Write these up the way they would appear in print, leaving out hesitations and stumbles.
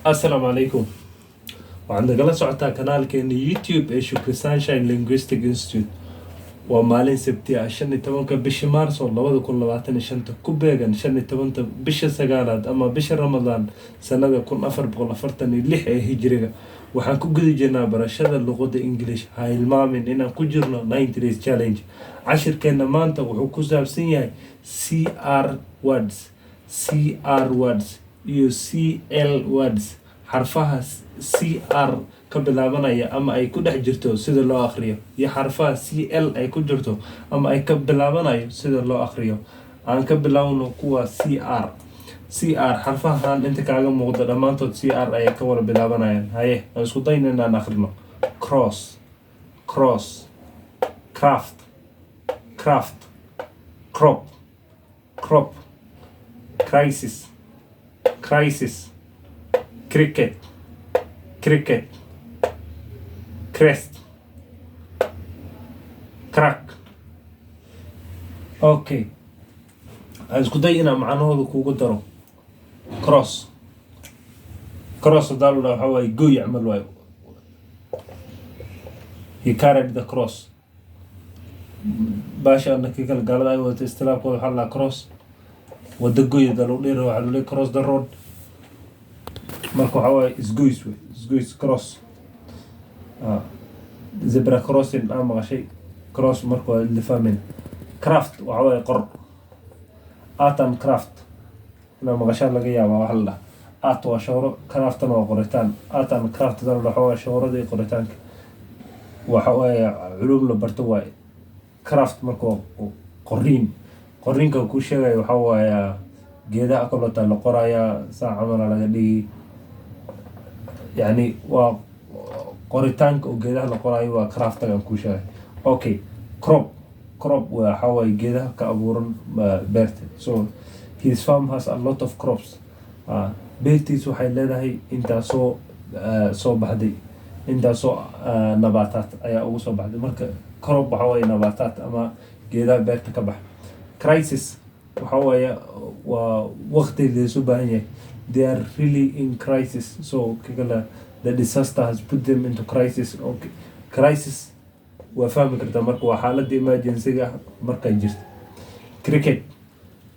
السلام عليكم. وعندنا سعودة كنال كان يوتيوب إيش Sunshine Linguistic Institute ومالين سبتي عشان تمامك بش مارس والله وذا كل وقتنا شنت كوبيجن شن تمامك بش سجالات أما بش رمضان سنة كون أفر بقول أفرتني لح هجرة وحنكو قد جينا برشاد اللغة الإنجليش هاي المامن إن كجرنا 9 days challenge 10 كنا ما أنت وحكو سابسين CR words CR words UCL words حرفها CR كبلابنايا أما أي كده جرتو سيد الله آخريه يا حرفها CL أي كده جرتو أما أي كبلابنايا سيد الله آخريه أنا كبلاونه كوا CR حرفها هان أنت كعجم مقدر ما أنت CR أي كور بلابنايا هاي أسكتين إننا نخدمه cross craft crop crisis cricket crest crack اوكي اسكو داينا معناهoodu kuugu daro cross daalu waxa way gooy amal way he carried the cross baasha anaka kala galada ay wada istilaabkooda waxa la cross wada gooy daalu dheer waxa la cross the road marka waxa way isgoys cross zebra crossing ama shay cross marka la fahmin craft waxa way qor art and craft ina magasha laga yaabo waxa la art waa shawro craft waa qoritaan art and craft dal waxa way shawradii qoritaanka waxa way culum la barto way craft marka qoriinka ku sheegay waxa way geedaha kaloo la qoraya saaca ma laga dhigi يعني وقريتانك وجدها لقراي وكرافت عن كل شيء. أوكي crop وحواي جدها كأبورن بيرت. So his farm has a lot of crops. بيرتي سو حيلها هي أنت سو بعدي أنت سو نباتات أي أو سو بعدي مرك crop وحواي نباتات أما جدها بيرت كبح. crisis وحواي ووقت اللي سبعينه. They are really in crisis. So the disaster has put them into crisis. Okay. Crisis وفهم كرتا مرك وحالة emergency مركا جرت.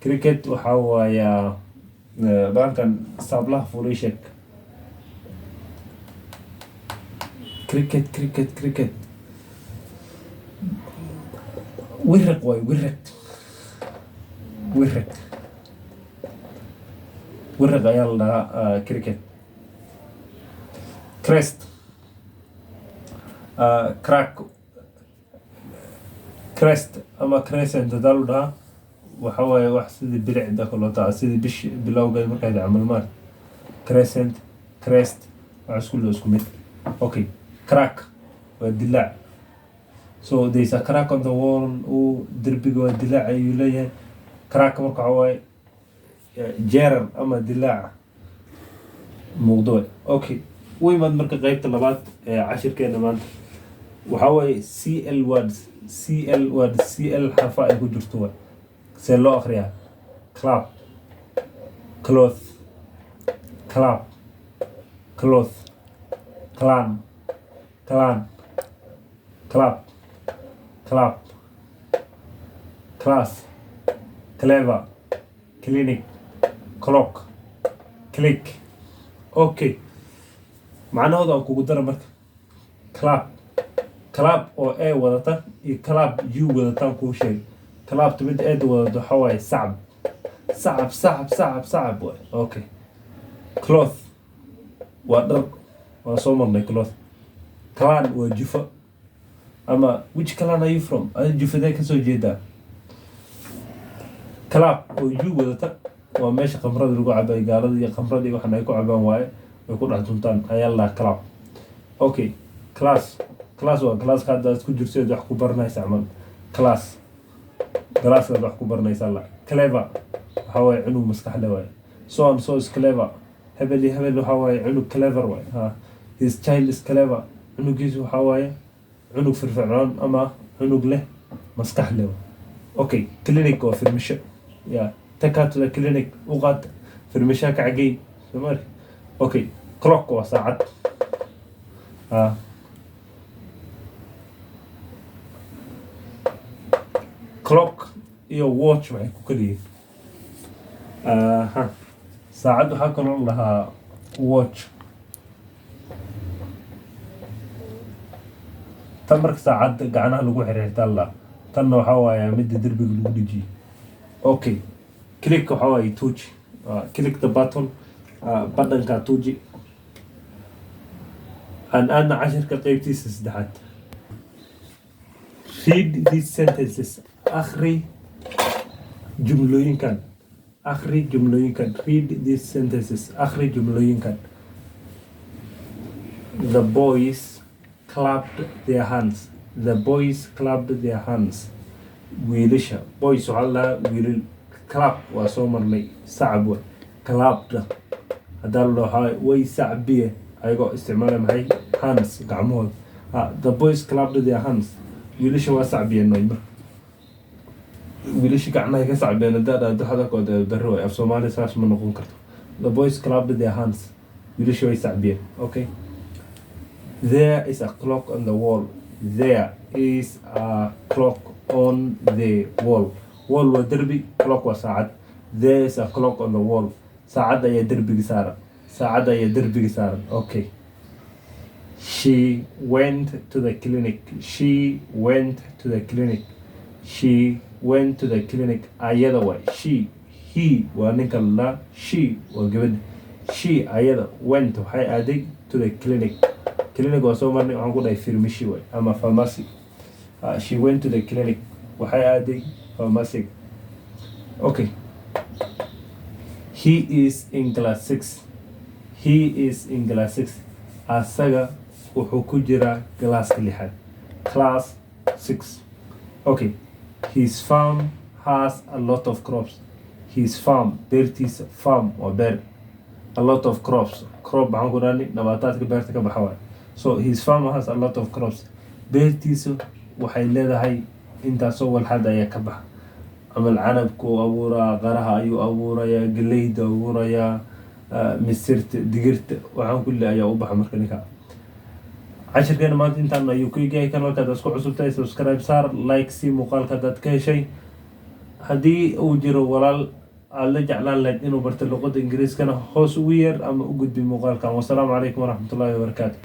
cricket وحاوا يا بانكن صابله فوريشك. cricket ورق يلا كريكت crest crack crest أما crescent دالو ده وحواي واحد سيد بلع ده كله تاع سيد بش بلاو قاعد مركز عمل مال crescent crest عايز كله اسمه أوكي crack والدلع so there is a crack on the wall ودربي جوا الدلع يوليه crack مركز حواي جيرر أما دلاع موضوع أوكي ويمد مركز غيبت اللبات 10 كنا مان وحاول CL words CL حرفاء يكون جرتوا سيلو آخرها clap cloth clan clap class clever clinic clock click اوكي معناه هذا كوكو درا مرك كلاب او اي ودتا اي كلاب يو ودتا كو شيء كلاب تبد اد ودو حواي صعب اوكي cloth ودر وصومر لي cloth كلان وجفا اما which clan are you from اي جفا ده كسو جيدا كلاب او يو ودتا وماشي خمرة لقو عباي قالد يا خمرة دي وحنا يكو عبان واي ويكون عدونتان أيالله كلاب أوكي كلاس كادا تكون جرسيد وحكو برنايس عمل كلاس كادا وحكو برنايس الله كليفا هواي عنو مسكح لواي سوز كليفا هبلي هواي عنو كليفر واي ها his child is clever عنو جيزو هواي عنو فرفعان أما عنو له مسكح لواي أوكي كلينيك وفي المشي يا تكات الكلينيك وقعد في المشاكل عجيب تمام اوكي clock وساعد clock iyo watch waxay ku kala yihiin saacad waxaa kaloo lahaa watch tan marka saacad gacanaha lagu xiriirta la tanna waxaa waaye midda derbiga lagu dhejiyay okay click waxaa waaye tuuji click the button buttonka tuuji أنا عشر كقيبتي سدحت read these sentences آخري جملوين كان آخري جملوين كان read these sentences آخري جملوين كان the boys clapped their hands the boys clapped their hands ويلشة boys وعلا ويل clap وصومرني صعب clapped هذا اللي هاي وي صعبية أيقو استعماله معي hands قعمود the boys clapped their hands ويلش واسعبين نايمر ويلش قعنا كسعبين ده هذا كود دروي أف سومالي ساش من نقول كرتو the boys clapped their hands ويلش واسعبين okay there is a clock on the wall there is a clock on the wall wall ودربي clock وساعد there is a clock on the wall ساعد يا دربي سارة ساعد يا دربي سارة okay she went to the clinic she went to the clinic she went to the clinic ayada way she he وانك الله she وقبل she ayada went waxay aaday to the clinic clinic waa soo marnay waxaan ku dhahay pharmacy way ama pharmacy she went to the clinic waxay aaday pharmacy okay he is in class 6 he is in class 6 asaga wuxuu ku jiraa galaaska 6 class 6 okay his farm has a lot of crops his farm beertiisa farm waa beer a lot of crops crop maxaan ku dhahnay nabaataadka beerta ka baxa waay so his farm has a lot of crops beertiisa waxay leedahay intaasoo walxad ayaa ka baxa amal canabku abuuraa qaraha ayuu abuurayaa galeyda abuurayaa misirta digirta waxaan kulli ayaa u baxa marka ninka عشركنا ما أنت أنا يوكي جاي كانوا كذا سكوا عصبتي سبسكرايب صار لايك سي مقال كذا كشيء هدي أوجروا ولا على جعلان لك إنه برتلقط إنجليز كان هوس وير أم أوجد بمقال كان والسلام عليكم ورحمة الله وبركاته.